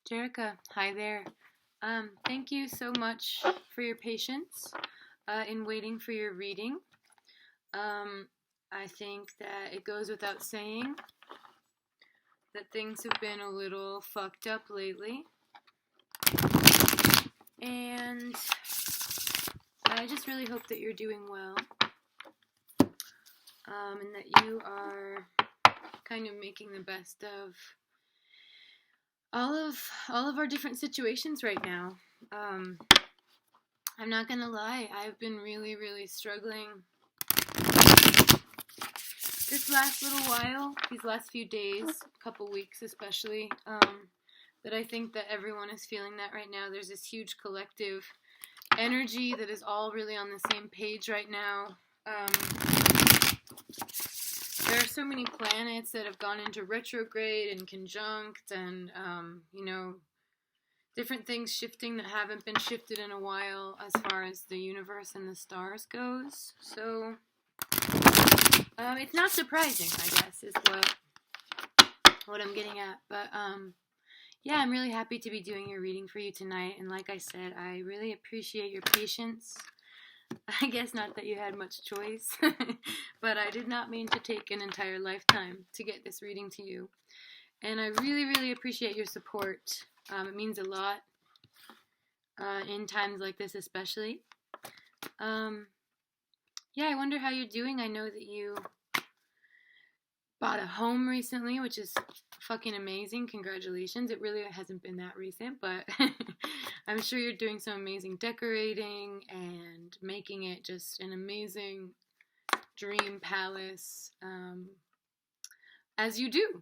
Jerrica, hi there. Thank you so much for your patience in waiting for your reading. Um, I think that it goes without saying that things have been a little fucked up lately. And I just really hope that you're doing well and that you are kind of making the best of all of our different situations right now. Um, I'm not gonna lie, I've been really struggling this last little while, these last few days, couple weeks especially, that I think that everyone is feeling that right now. There's this huge collective energy that is all really on the same page right now. There are so many planets that have gone into retrograde and conjunct and, different things shifting that haven't been shifted in a while as far as the universe and the stars goes. So, it's not surprising, I guess, is what I'm getting at. But, yeah, I'm really happy to be doing your reading for you tonight. And like I said, I really appreciate your patience. I guess not that you had much choice, but I did not mean to take an entire lifetime to get this reading to you. And I really appreciate your support. It means a lot in times like this especially. Yeah, I wonder how you're doing. I know that you bought a home recently, which is fucking amazing. Congratulations. It really hasn't been that recent, but I'm sure you're doing some amazing decorating and making it just an amazing dream palace, as you do.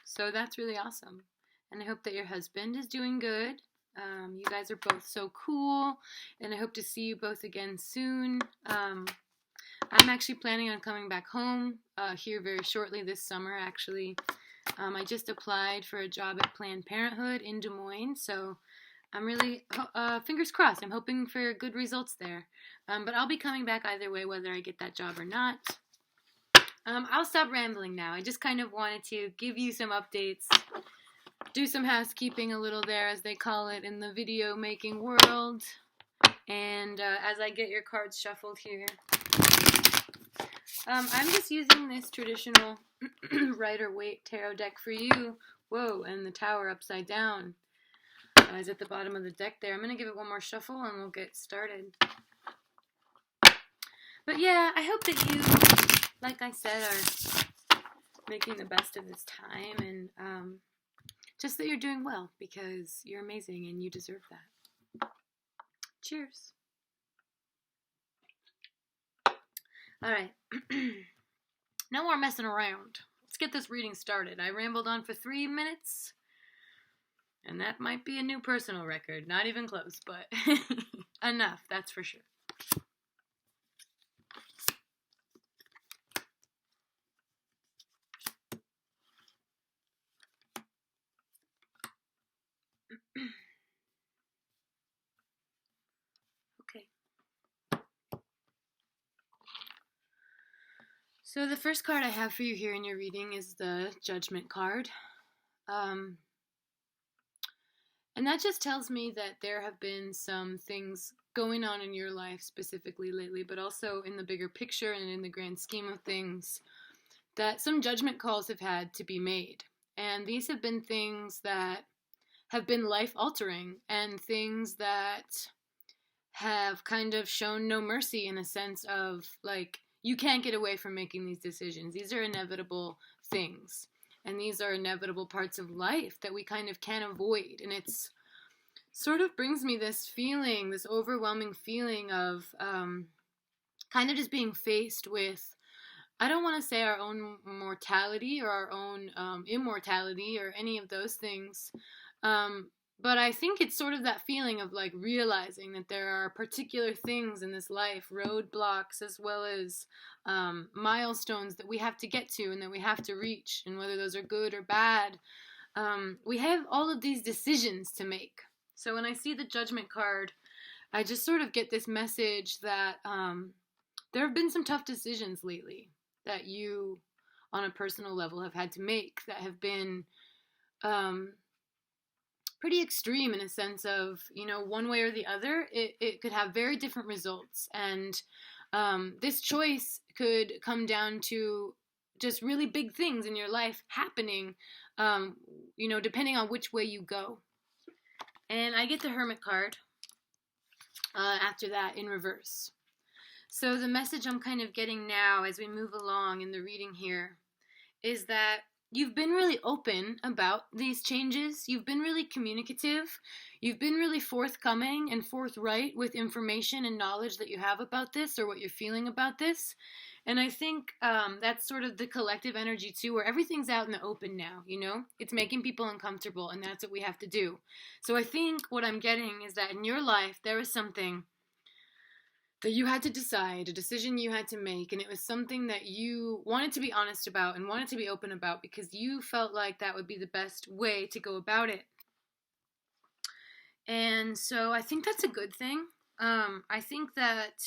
So that's really awesome. And I hope that your husband is doing good. You guys are both so cool, and I hope to see you both again soon. I'm actually planning on coming back home here very shortly this summer, actually. I just applied for a job at Planned Parenthood in Des Moines, so I'm really, fingers crossed, I'm hoping for good results there. But I'll be coming back either way, whether I get that job or not. I'll stop rambling now. I just kind of wanted to give you some updates, do some housekeeping a little there, as they call it in the video making world. And as I get your cards shuffled here, I'm just using this traditional Rider-Waite tarot deck for you. Whoa, and the tower upside down is at the bottom of the deck there. I'm going to give it one more shuffle and we'll get started. But yeah, I hope that you, like I said, are making the best of this time, and just that you're doing well, because you're amazing and you deserve that. Cheers. Alright, no more messing around. Let's get this reading started. I rambled on for 3 minutes, and that might be a new personal record. Not even close, but enough, that's for sure. Okay. So the first card I have for you here in your reading is the Judgment card. And that just tells me that there have been some things going on in your life specifically lately, but also in the bigger picture and in the grand scheme of things, that some judgment calls have had to be made. And these have been things that have been life-altering, and things that have kind of shown no mercy, in a sense of, like, you can't get away from making these decisions. These are inevitable things. And these are inevitable parts of life that we kind of can't avoid. And it's sort of brings me this feeling, this overwhelming feeling of kind of just being faced with, I don't want to say our own mortality or our own immortality or any of those things. But I think it's sort of that feeling of, like, realizing that there are particular things in this life, roadblocks as well as milestones that we have to get to and that we have to reach, and whether those are good or bad, we have all of these decisions to make. So when I see the Judgment card, I just sort of get this message that there have been some tough decisions lately that you, on a personal level, have had to make, that have been pretty extreme in a sense of, one way or the other, it could have very different results. And this choice could come down to just really big things in your life happening, depending on which way you go. And I get the Hermit card after that in reverse. So the message I'm kind of getting now as we move along in the reading here is that you've been really open about these changes. You've been really communicative. You've been really forthcoming and forthright with information and knowledge that you have about this or what you're feeling about this. And I think that's sort of the collective energy too, where everything's out in the open now, It's making people uncomfortable, and that's what we have to do. So I think what I'm getting is that in your life, there is something that you had to decide, a decision you had to make, and it was something that you wanted to be honest about and wanted to be open about because you felt like that would be the best way to go about it. And so I think that's a good thing. I think that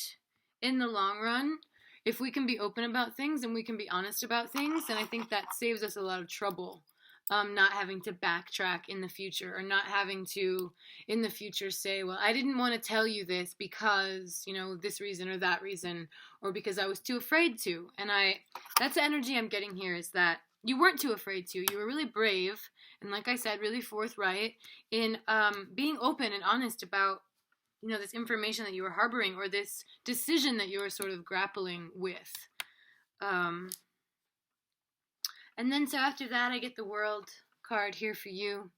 in the long run, if we can be open about things and we can be honest about things, then I think that saves us a lot of trouble. Not having to backtrack in the future, or not having to in the future say, well, I didn't want to tell you this because, this reason or that reason, or because I was too afraid to. And that's the energy I'm getting here, is that you weren't too afraid to. You were really brave, and like I said, really forthright in being open and honest about, this information that you were harboring, or this decision that you were sort of grappling with. And then so after that, I get the World card here for you.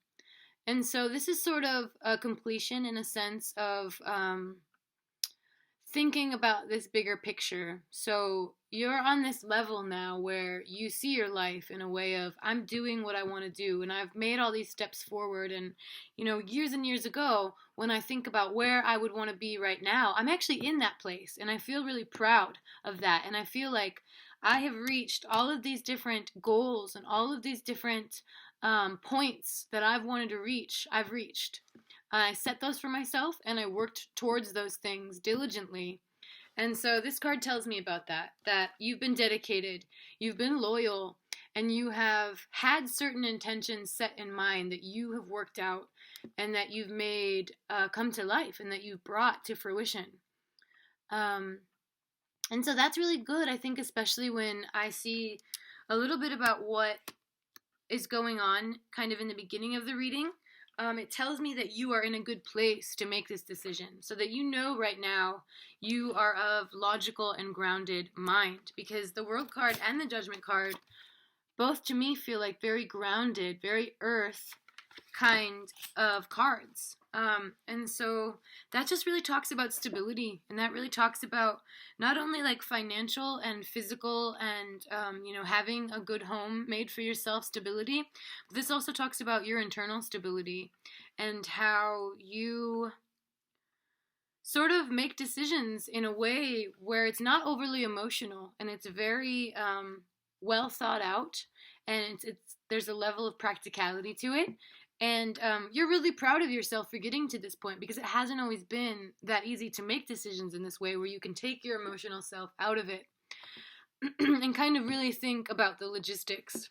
And so this is sort of a completion in a sense of thinking about this bigger picture. So you're on this level now where you see your life in a way of, I'm doing what I want to do, and I've made all these steps forward. And, years and years ago, when I think about where I would want to be right now, I'm actually in that place, and I feel really proud of that. And I feel like I have reached all of these different goals and all of these different points that I've wanted to reach. I've reached. I set those for myself, and I worked towards those things diligently. And so this card tells me about that you've been dedicated, you've been loyal, and you have had certain intentions set in mind that you have worked out and that you've made come to life and that you've brought to fruition. And so that's really good, I think, especially when I see a little bit about what is going on kind of in the beginning of the reading. It tells me that you are in a good place to make this decision, so that right now you are of logical and grounded mind, because the World card and the Judgment card both to me feel like very grounded, very earth kind of cards. And so that just really talks about stability, and that really talks about not only like financial and physical and, having a good home made for yourself stability, but this also talks about your internal stability and how you sort of make decisions in a way where it's not overly emotional, and it's very well thought out, and there's a level of practicality to it. And you're really proud of yourself for getting to this point, because it hasn't always been that easy to make decisions in this way where you can take your emotional self out of it and kind of really think about the logistics.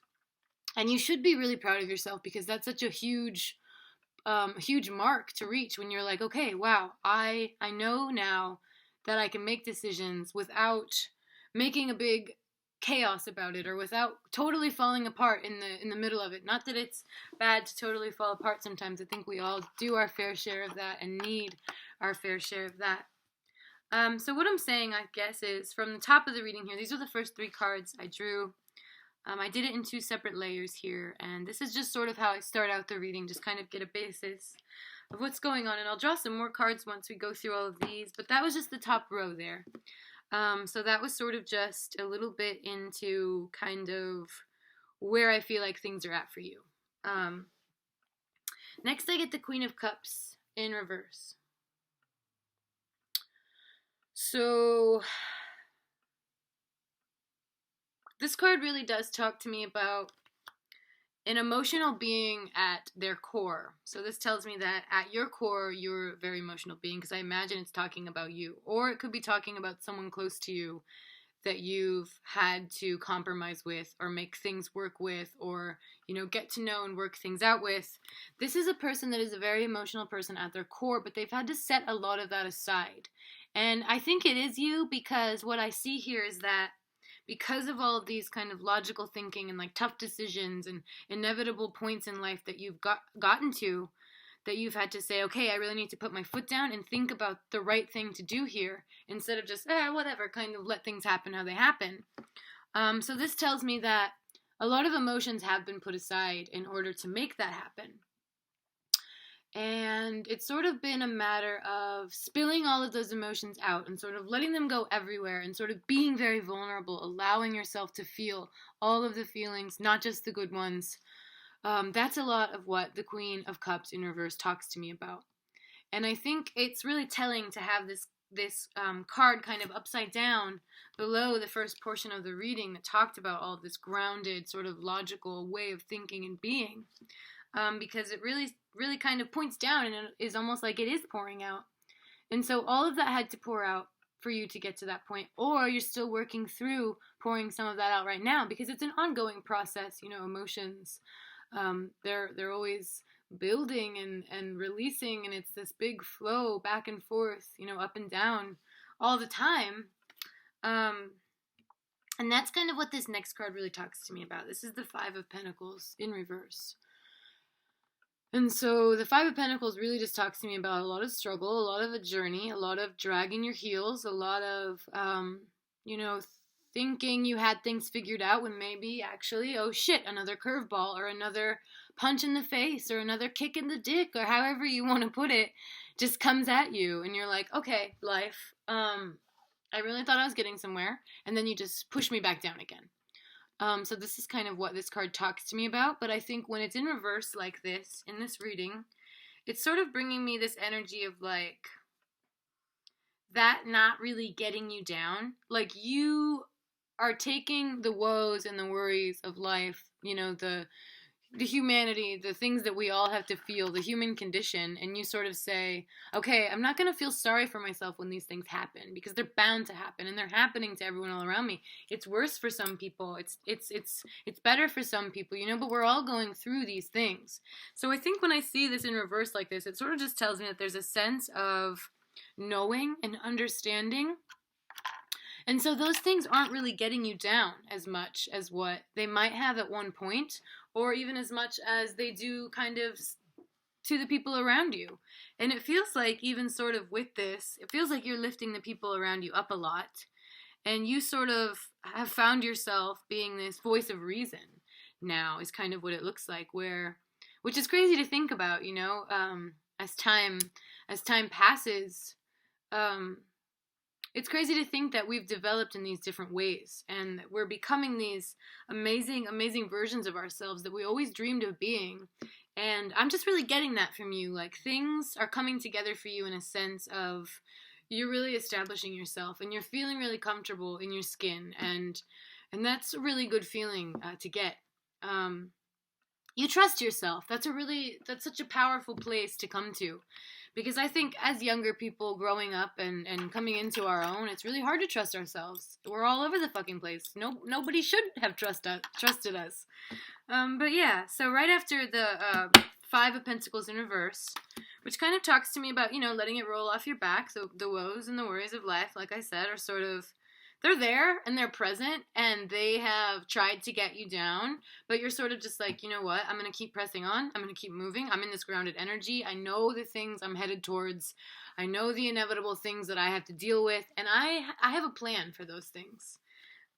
And you should be really proud of yourself, because that's such a huge mark to reach when you're like, okay, wow, I know now that I can make decisions without making a big chaos about it, or without totally falling apart in the middle of it. Not that it's bad to totally fall apart sometimes. I think we all do our fair share of that and need our fair share of that. So what I'm saying, I guess, is from the top of the reading here, these are the first 3 cards I drew. I did it in 2 separate layers here, and this is just sort of how I start out the reading, just kind of get a basis of what's going on. And I'll draw some more cards once we go through all of these, but that was just the top row there. So that was sort of just a little bit into kind of where I feel like things are at for you. Next, I get the Queen of Cups in reverse. So this card really does talk to me about an emotional being at their core. So this tells me that at your core, you're a very emotional being, because I imagine it's talking about you. Or it could be talking about someone close to you that you've had to compromise with or make things work with, or, get to know and work things out with. This is a person that is a very emotional person at their core, but they've had to set a lot of that aside. And I think it is you, because what I see here is that because of all of these kind of logical thinking and like tough decisions and inevitable points in life that you've gotten to, that you've had to say, okay, I really need to put my foot down and think about the right thing to do here, instead of just, whatever, kind of let things happen how they happen. So this tells me that a lot of emotions have been put aside in order to make that happen. And it's sort of been a matter of spilling all of those emotions out and sort of letting them go everywhere and sort of being very vulnerable, allowing yourself to feel all of the feelings, not just the good ones. That's a lot of what the Queen of Cups in reverse talks to me about. And I think it's really telling to have this card kind of upside down below the first portion of the reading that talked about all this grounded, sort of logical way of thinking and being. Because it really kind of points down and it is almost like it is pouring out. And so all of that had to pour out for you to get to that point, or you're still working through pouring some of that out right now, because it's an ongoing process. Emotions, they're always building and releasing, and it's this big flow back and forth, up and down all the time. And that's kind of what this next card really talks to me about. This is the Five of Pentacles in reverse. And so the Five of Pentacles really just talks to me about a lot of struggle, a lot of a journey, a lot of dragging your heels, a lot of, thinking you had things figured out when maybe actually, oh shit, another curveball or another punch in the face or another kick in the dick or however you want to put it just comes at you. And you're like, okay, life, I really thought I was getting somewhere. And then you just push me back down again. So this is kind of what this card talks to me about, but I think when it's in reverse like this, in this reading, it's sort of bringing me this energy of like, that not really getting you down. Like, you are taking the woes and the worries of life, the humanity, the things that we all have to feel, the human condition, and you sort of say, okay, I'm not going to feel sorry for myself when these things happen, because they're bound to happen, and they're happening to everyone all around me. It's worse for some people. It's better for some people, but we're all going through these things. So I think when I see this in reverse like this, it sort of just tells me that there's a sense of knowing and understanding. And so those things aren't really getting you down as much as what they might have at one point, or even as much as they do kind of to the people around you. And it feels like, even sort of with this, it feels like you're lifting the people around you up a lot. And you sort of have found yourself being this voice of reason now, is kind of what it looks like, which is crazy to think about, as time passes. It's crazy to think that we've developed in these different ways, and that we're becoming these amazing, amazing versions of ourselves that we always dreamed of being. And I'm just really getting that from you. Like, things are coming together for you in a sense of you're really establishing yourself, and you're feeling really comfortable in your skin, and that's a really good feeling to get. You trust yourself. That's such a powerful place to come to. Because I think as younger people growing up and coming into our own, it's really hard to trust ourselves. We're all over the fucking place. Nobody should have trusted us. But yeah, so right after the Five of Pentacles in reverse, which kind of talks to me about, letting it roll off your back. So the woes and the worries of life, like I said, are sort of, they're there and they're present, and they have tried to get you down, but you're sort of just like, you know what, I'm going to keep pressing on. I'm going to keep moving. I'm in this grounded energy. I know the things I'm headed towards. I know the inevitable things that I have to deal with, and I have a plan for those things.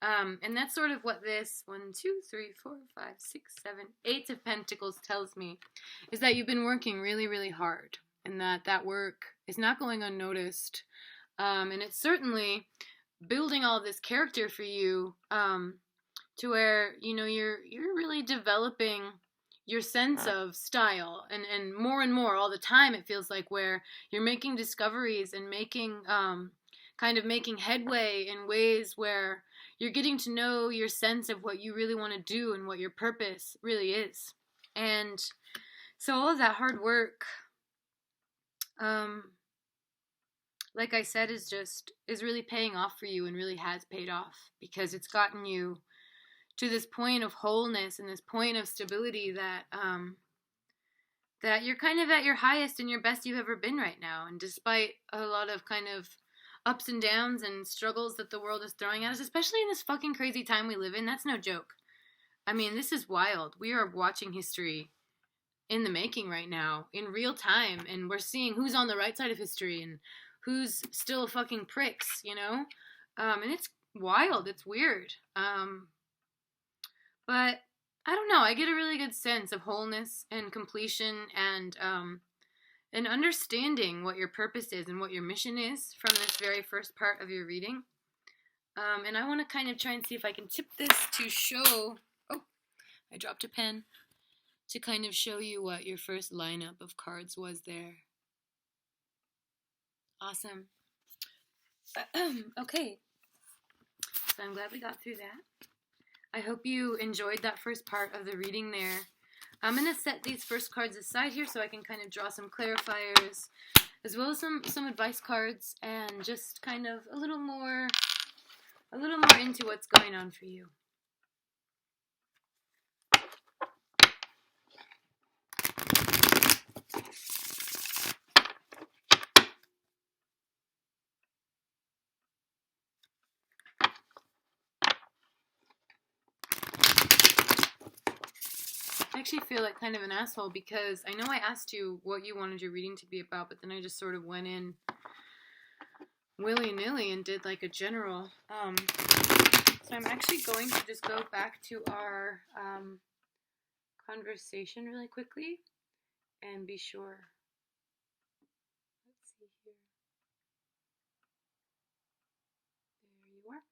And that's sort of what this 1, 2, 3, 4, 5, 6, 7, 8 of Pentacles tells me, is that you've been working really, really hard, and that work is not going unnoticed. And it's certainly building all this character for you, to where, you're really developing your sense of style, and more all the time, it feels like, where you're making discoveries and making headway in ways where you're getting to know your sense of what you really want to do and what your purpose really is. And so all of that hard work, like I said, is really paying off for you and really has paid off because it's gotten you to this point of wholeness and this point of stability that you're kind of at your highest and your best you've ever been right now. And despite a lot of kind of ups and downs and struggles that the world is throwing at us, especially in this fucking crazy time we live in, that's no joke. I mean, this is wild. We are watching history in the making right now in real time, and we're seeing who's on the right side of history and who's still fucking pricks, you know? And it's wild. It's weird. But I don't know. I get a really good sense of wholeness and completion and understanding what your purpose is and what your mission is from this very first part of your reading. And I want to kind of try and see if I can tip this to show. Oh, I dropped a pen. To kind of show you what your first lineup of cards was there. Awesome. Okay. So I'm glad we got through that. I hope you enjoyed that first part of the reading there. I'm going to set these first cards aside here so I can kind of draw some clarifiers as well as some advice cards and just kind of a little more into what's going on for you. I actually feel like kind of an asshole because I know I asked you what you wanted your reading to be about, but then I just sort of went in willy-nilly and did like a general. So I'm actually going to just go back to our conversation really quickly and be sure. Let's see here. There you are.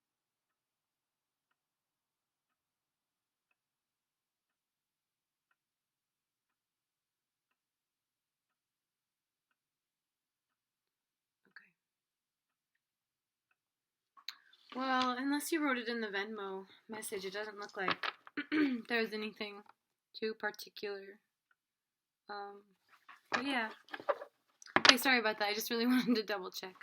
Well, unless you wrote it in the Venmo message, it doesn't look like there's anything too particular. But yeah. Okay, sorry about that. I just really wanted to double check.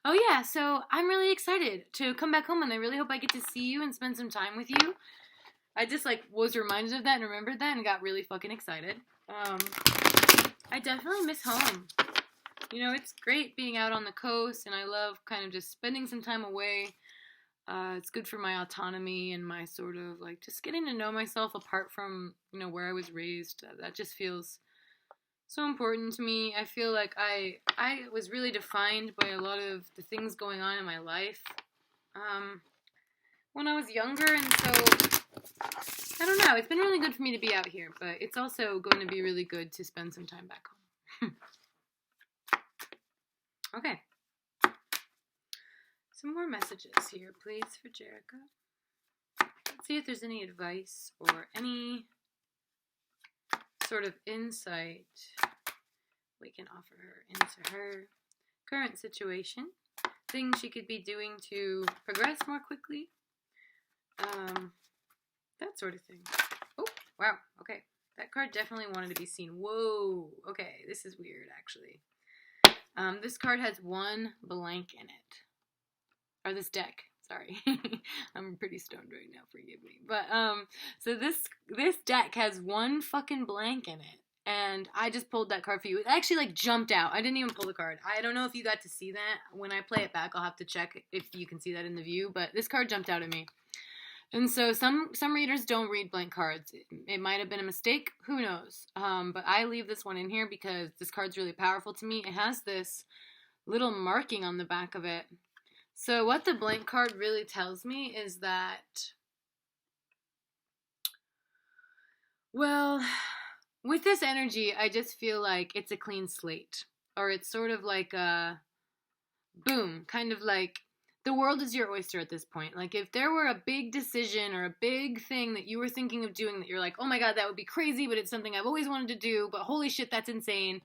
Oh yeah, so I'm really excited to come back home and I really hope I get to see you and spend some time with you. I just was reminded of that and remembered that and got really fucking excited. I definitely miss home. You know, it's great being out on the coast, and I love kind of just spending some time away. It's good for my autonomy and my sort of, just getting to know myself apart from, where I was raised. That just feels so important to me. I feel like I was really defined by a lot of the things going on in my life when I was younger, and so, I don't know. It's been really good for me to be out here, but it's also going to be really good to spend some time back home. Okay. Some more messages here, please, for Jerrica. Let's see if there's any advice or any sort of insight we can offer her into her current situation. Things she could be doing to progress more quickly. That sort of thing. Oh, wow. Okay. That card definitely wanted to be seen. Whoa. Okay, this is weird, actually. This card has one blank in it. Or this deck. Sorry. I'm pretty stoned right now, forgive me. But, so this deck has one fucking blank in it. And I just pulled that card for you. It actually, jumped out. I didn't even pull the card. I don't know if you got to see that. When I play it back, I'll have to check if you can see that in the view. But this card jumped out at me. And so some readers don't read blank cards. It might have been a mistake. Who knows? But I leave this one in here because this card's really powerful to me. It has this little marking on the back of it. So what the blank card really tells me is that, well, with this energy, I just feel like it's a clean slate. Or it's sort of like a boom, kind of like the world is your oyster at this point. If there were a big decision or a big thing that you were thinking of doing that you're like, oh my god, that would be crazy, but it's something I've always wanted to do, but holy shit, that's insane,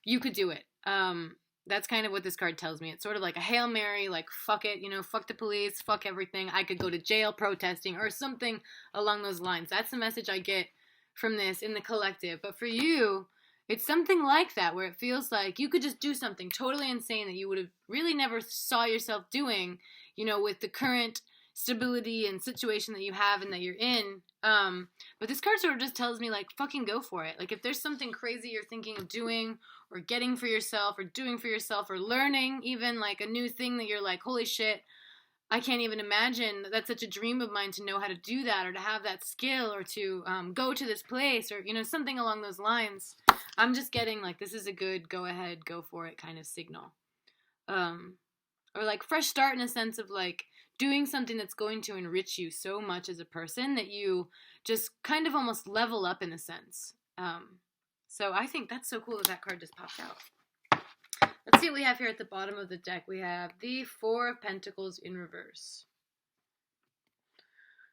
you could do it. That's kind of what this card tells me. It's sort of like a Hail Mary, fuck it, fuck the police, fuck everything, I could go to jail protesting, or something along those lines. That's the message I get from this in the collective. But for you, it's something like that, where it feels like you could just do something totally insane that you would have really never saw yourself doing, with the current stability and situation that you have and that you're in. But this card sort of just tells me, like, fucking go for it. Like, if there's something crazy you're thinking of doing or getting for yourself or doing for yourself or learning even, like, a new thing that you're like, holy shit, I can't even imagine. That's such a dream of mine to know how to do that or to have that skill or to go to this place or, something along those lines. I'm just getting, like, this is a good go ahead, go for it kind of signal. Or, like, fresh start in a sense of, like, doing something that's going to enrich you so much as a person that you just kind of almost level up in a sense. So I think that's so cool that card just popped out. Let's see what we have here at the bottom of the deck. We have the Four of Pentacles in reverse.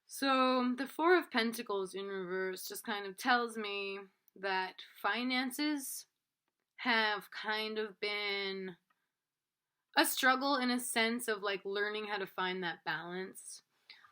So the Four of Pentacles in reverse just kind of tells me that finances have kind of been a struggle in a sense of, like, learning how to find that balance.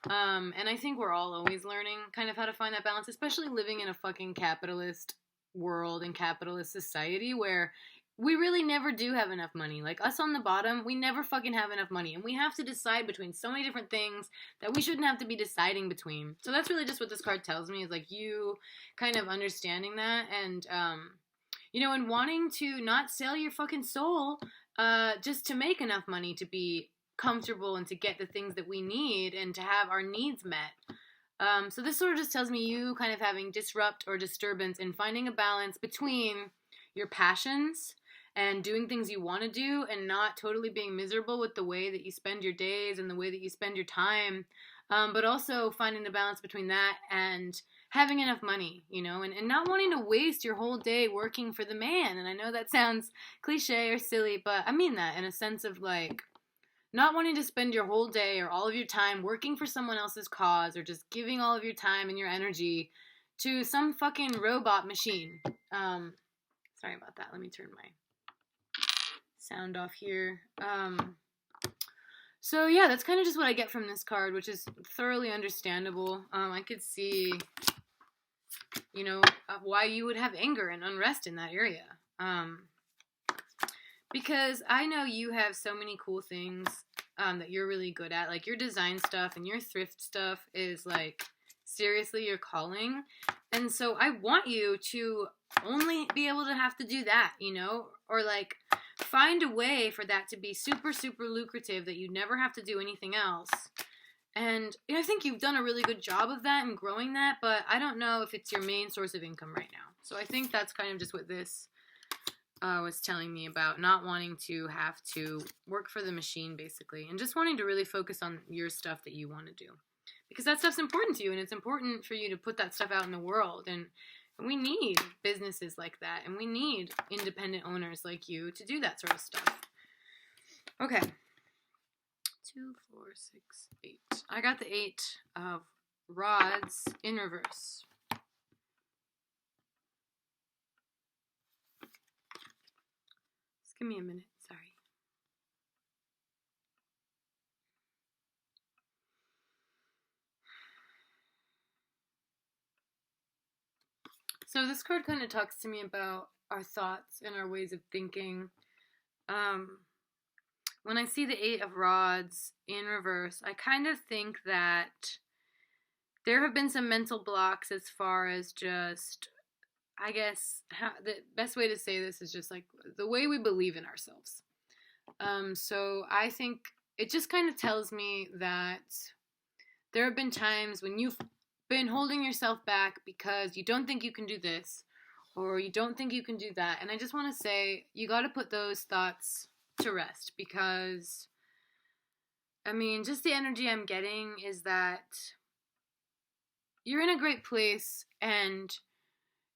And I think we're all always learning kind of how to find that balance, especially living in a fucking capitalist world and capitalist society where we really never do have enough money. Like, us on the bottom, we never fucking have enough money. And we have to decide between so many different things that we shouldn't have to be deciding between. So that's really just what this card tells me, is, like, you kind of understanding that and, and wanting to not sell your fucking soul just to make enough money to be comfortable and to get the things that we need and to have our needs met. So this sort of just tells me you kind of having disrupt or disturbance in finding a balance between your passions and doing things you want to do and not totally being miserable with the way that you spend your days and the way that you spend your time, but also finding the balance between that and having enough money, and not wanting to waste your whole day working for the man. And I know that sounds cliche or silly, but I mean that in a sense of, like, not wanting to spend your whole day or all of your time working for someone else's cause or just giving all of your time and your energy to some fucking robot machine. Sorry about that. Let me turn my sound off here. So yeah, that's kind of just what I get from this card, which is thoroughly understandable. I could see, why you would have anger and unrest in that area. Because I know you have so many cool things that you're really good at. Like, your design stuff and your thrift stuff is, like, seriously your calling. And so I want you to only be able to have to do that, or, like, find a way for that to be super, super lucrative that you never have to do anything else. And I think you've done a really good job of that and growing that, but I don't know if it's your main source of income right now. So I think that's kind of just what this was telling me about not wanting to have to work for the machine, basically, and just wanting to really focus on your stuff that you want to do. Because that stuff's important to you, and it's important for you to put that stuff out in the world. And we need businesses like that, and we need independent owners like you to do that sort of stuff. Okay. 2, 4, 6, 8. I got the 8 of rods in reverse. Just give me a minute. Sorry. So this card kind of talks to me about our thoughts and our ways of thinking. When I see the 8 of rods in reverse, I kind of think that there have been some mental blocks as far as just, I guess, the best way to say this is just, like, the way we believe in ourselves. So I think it just kind of tells me that there have been times when you've been holding yourself back because you don't think you can do this or you don't think you can do that. And I just want to say, you got to put those thoughts to rest, because, I mean, just the energy I'm getting is that you're in a great place and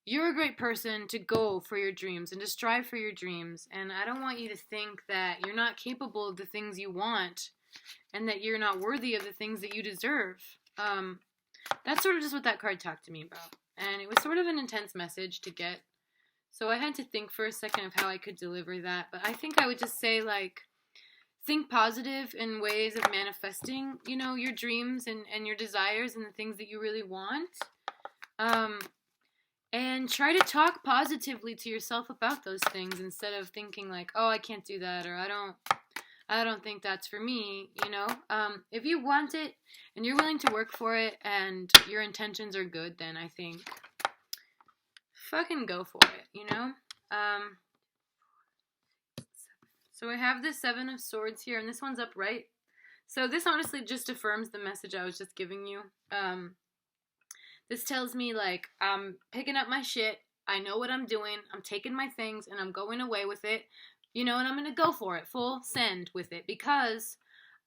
you're a great person to go for your dreams and to strive for your dreams. And I don't want you to think that you're not capable of the things you want and that you're not worthy of the things that you deserve. That's sort of just what that card talked to me about. And it was sort of an intense message to get. So I had to think for a second of how I could deliver that. But I think I would just say, like, think positive in ways of manifesting, your dreams and your desires and the things that you really want. And And try to talk positively to yourself about those things instead of thinking like, oh, I can't do that, or I don't think that's for me, you know? If you want it and you're willing to work for it and your intentions are good, then I think fucking go for it, you know? So I have the Seven of Swords here, and this one's upright. So this honestly just affirms the message I was just giving you. This tells me, like, I'm picking up my shit, I know what I'm doing, I'm taking my things, and I'm going away with it, you know, and I'm going to go for it, full send with it, because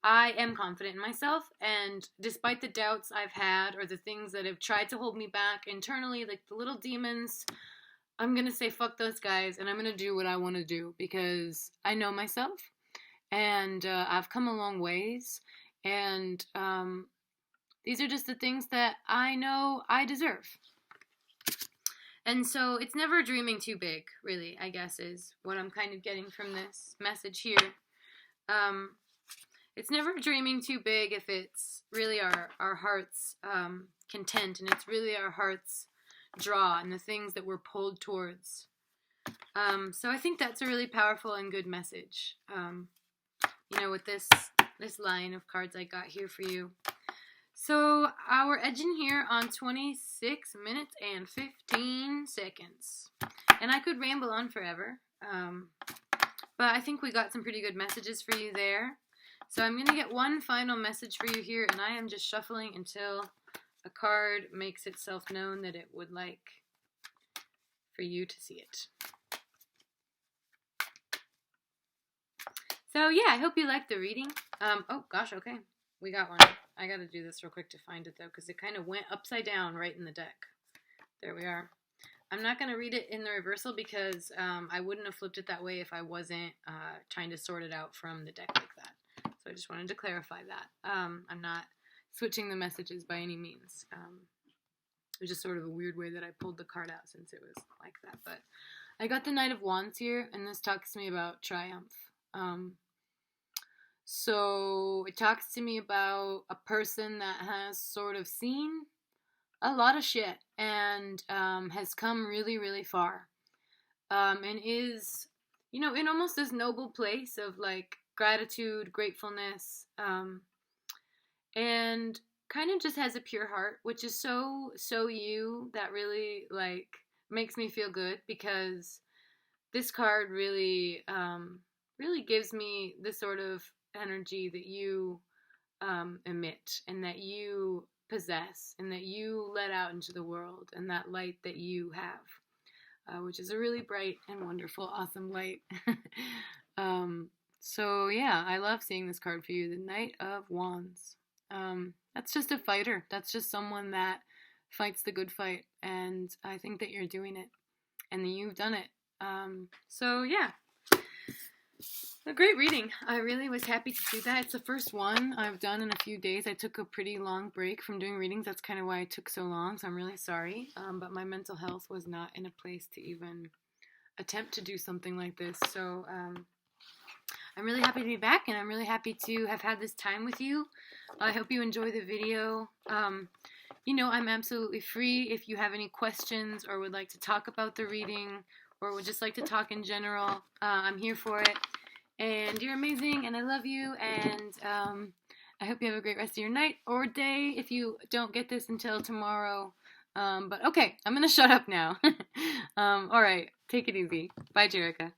I am confident in myself, and despite the doubts I've had, or the things that have tried to hold me back internally, like the little demons, I'm going to say fuck those guys, and I'm going to do what I want to do, because I know myself, and I've come a long ways, and these are just the things that I know I deserve. And so it's never dreaming too big, really, I guess, is what I'm kind of getting from this message here. It's never dreaming too big if it's really our heart's content, and it's really our heart's draw and the things that we're pulled towards. So I think that's a really powerful and good message. You know, with this line of cards I got here for you. So we're edging here on 26 minutes and 15 seconds. And I could ramble on forever. But I think we got some pretty good messages for you there. So I'm going to get one final message for you here. And I am just shuffling until a card makes itself known that it would like for you to see it. So yeah, I hope you liked the reading. Oh gosh, okay. We got one. I gotta do this real quick to find it though, because it kind of went upside down right in the deck. There we are. I'm not gonna read it in the reversal because I wouldn't have flipped it that way if I wasn't trying to sort it out from the deck like that. So I just wanted to clarify that. I'm not switching the messages by any means. It was just sort of a weird way that I pulled the card out since it was like that. But I got the Knight of Wands here, and this talks to me about triumph. So it talks to me about a person that has sort of seen a lot of shit and has come really, really far. And is, you know, in almost this noble place of like gratitude, gratefulness, and kind of just has a pure heart, which is so you, that really like makes me feel good, because this card really really gives me the sort of energy that you emit and that you possess and that you let out into the world, and that light that you have, which is a really bright and wonderful, awesome light. So yeah, I love seeing this card for you, the Knight of Wands. That's just a fighter. That's just someone that fights the good fight, and I think that you're doing it and that you've done it. So yeah, a great reading. I really was happy to do that. It's the first one I've done in a few days. I took a pretty long break from doing readings. That's kind of why it took so long, so I'm really sorry. But my mental health was not in a place to even attempt to do something like this. So I'm really happy to be back, and I'm really happy to have had this time with you. I hope you enjoy the video. You know, I'm absolutely free if you have any questions or would like to talk about the reading or would just like to talk in general. I'm here for it. And you're amazing, and I love you, and I hope you have a great rest of your night or day if you don't get this until tomorrow. But okay, I'm going to shut up now. All right, take it easy. Bye, Jerrica.